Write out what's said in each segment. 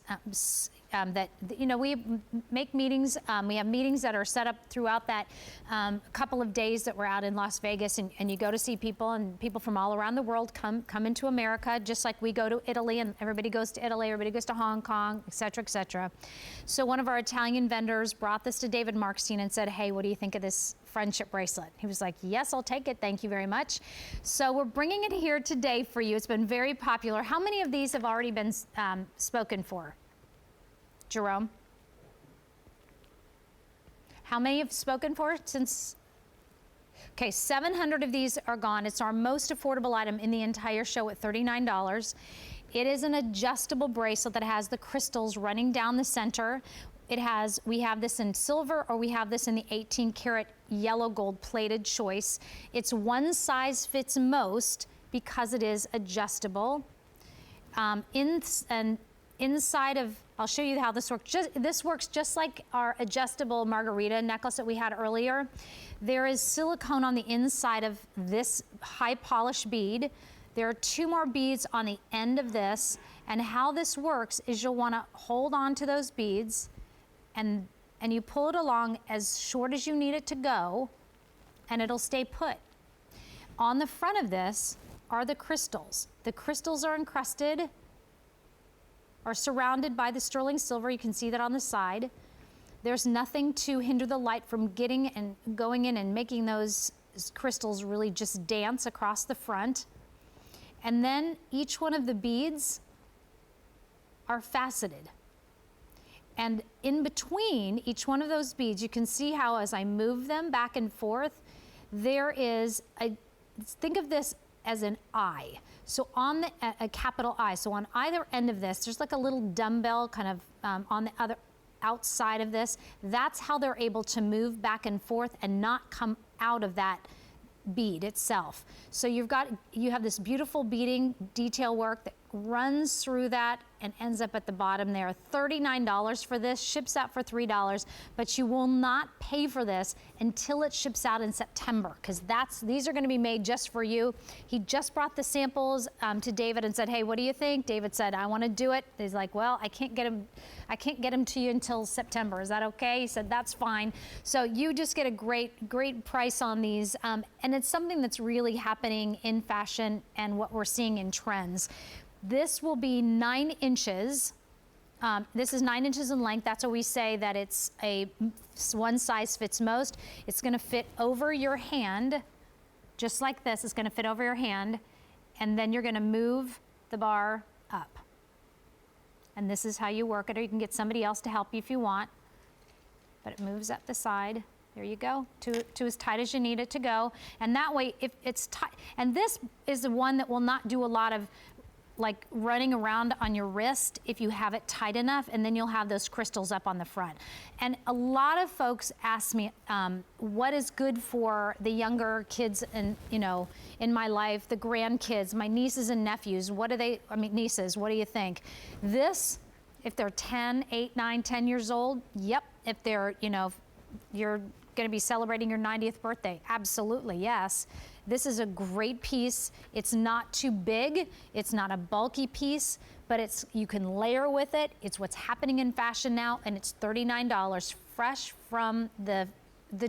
vendors that, you know, we make meetings. We have meetings that are set up throughout that couple of days that we're out in Las Vegas, and you go to see people, and people from all around the world come into America, just like we go to Italy, and everybody goes to Italy, everybody goes to Hong Kong, et cetera, et cetera. So one of our Italian vendors brought this to David Markstein and said, hey, what do you think of this friendship bracelet? He was like, yes, I'll take it. Thank you very much. So we're bringing it here today for you. It's been very popular. How many of these have already been spoken for? Jerome? How many have spoken for since? Okay, 700 of these are gone. It's our most affordable item in the entire show at $39. It is an adjustable bracelet that has the crystals running down the center. We have this in silver, or we have this in the 18 karat yellow gold plated choice. It's one size fits most because it is adjustable. Inside of, I'll show you how this works. This works just like our adjustable margarita necklace that we had earlier. There is silicone on the inside of this high polish bead. There are 2 more beads on the end of this, and how this works is you'll want to hold on to those beads, and you pull it along as short as you need it to go, and it'll stay put. On the front of this are the crystals. The crystals are encrusted, are surrounded by the sterling silver. You can see that on the side. There's nothing to hinder the light from getting and going in and making those crystals really just dance across the front. And then each one of the beads are faceted. And in between each one of those beads, you can see how as I move them back and forth, there is think of this as an eye. So on a capital I, so on either end of this, there's like a little dumbbell kind of on the other outside of this. That's how they're able to move back and forth and not come out of that bead itself. So you have this beautiful beading detail work that runs through that and ends up at the bottom there. $39 for this, ships out for $3, but you will not pay for this until it ships out in September, because these are going to be made just for you. He just brought the samples to David and said, hey, what do you think? David said, I want to do it. He's like, well, I can't get them to you until September. Is that okay? He said, that's fine. So you just get a great price on these, and it's something that's really happening in fashion and what we're seeing in trends. This will be 9 inches. This is 9 inches in length. That's what we say that it's one size fits most. It's going to fit over your hand, just like this. It's going to fit over your hand, and then you're going to move the bar up. And this is how you work it, or you can get somebody else to help you if you want. But it moves up the side. There you go, to as tight as you need it to go. And that way, if it's tight, and this is the one that will not do a lot of like running around on your wrist if you have it tight enough, and then you'll have those crystals up on the front. And a lot of folks ask me, what is good for the younger kids and, in my life, the grandkids, my nieces and nephews, nieces, what do you think? This, if they're 10, 8, 9, 10 years old, yep. If they're, you're going to be celebrating your 90th birthday, absolutely, yes. This is a great piece. It's not too big. It's not a bulky piece, but you can layer with it. It's what's happening in fashion now, and it's $39 fresh from the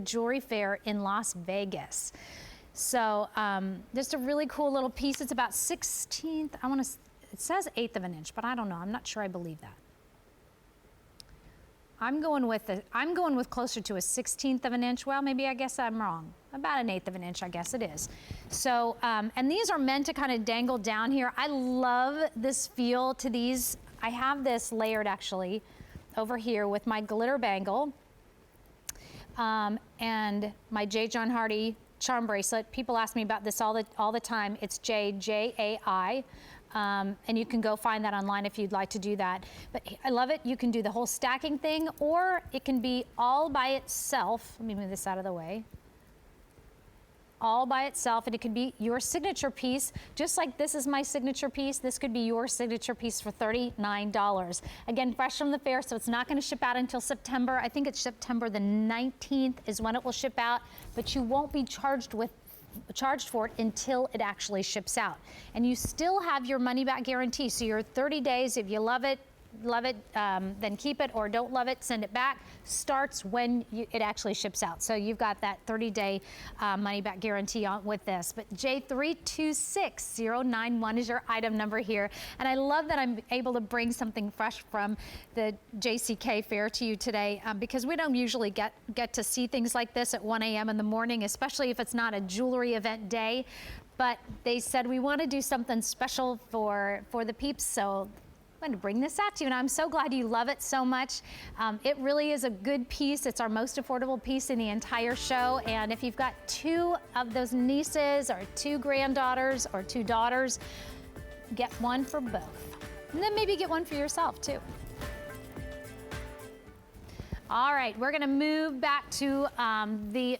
jewelry fair in Las Vegas. So just a really cool little piece. It's about 16th. It says 1/8 of an inch, but I don't know. I'm not sure I believe that. I'm going with closer to a 16th of an inch. Well, maybe I guess I'm wrong. About 1/8 of an inch, I guess it is. So, and these are meant to kind of dangle down here. I love this feel to these. I have this layered actually over here with my glitter bangle and my J. John Hardy charm bracelet. People ask me about this all the time. It's JAI. And you can go find that online if you'd like to do that. But I love it. You can do the whole stacking thing, or it can be all by itself. Let me move this out of the way. All by itself, and it could be your signature piece, just like this is my signature piece. This could be your signature piece for $39. Again, fresh from the fair, so it's not going to ship out until September. I think it's September the 19th is when it will ship out, but you won't be charged for it until it actually ships out. And you still have your money back guarantee. So your 30 days, if you love it, love it, then keep it, or don't love it, send it back, starts when it actually ships out. So you've got that 30-day money back guarantee on with this. But J326091 is your item number here. And I love that I'm able to bring something fresh from the JCK fair to you today, because we don't usually get to see things like this at 1 a.m. in the morning, especially if it's not a jewelry event day. But they said we want to do something special for the peeps, so I'm going to bring this out to you, and I'm so glad you love it so much. It really is a good piece. It's our most affordable piece in the entire show, and if you've got 2 of those nieces or 2 granddaughters or 2 daughters, get one for both. And then maybe get one for yourself too. All right, we're gonna move back to the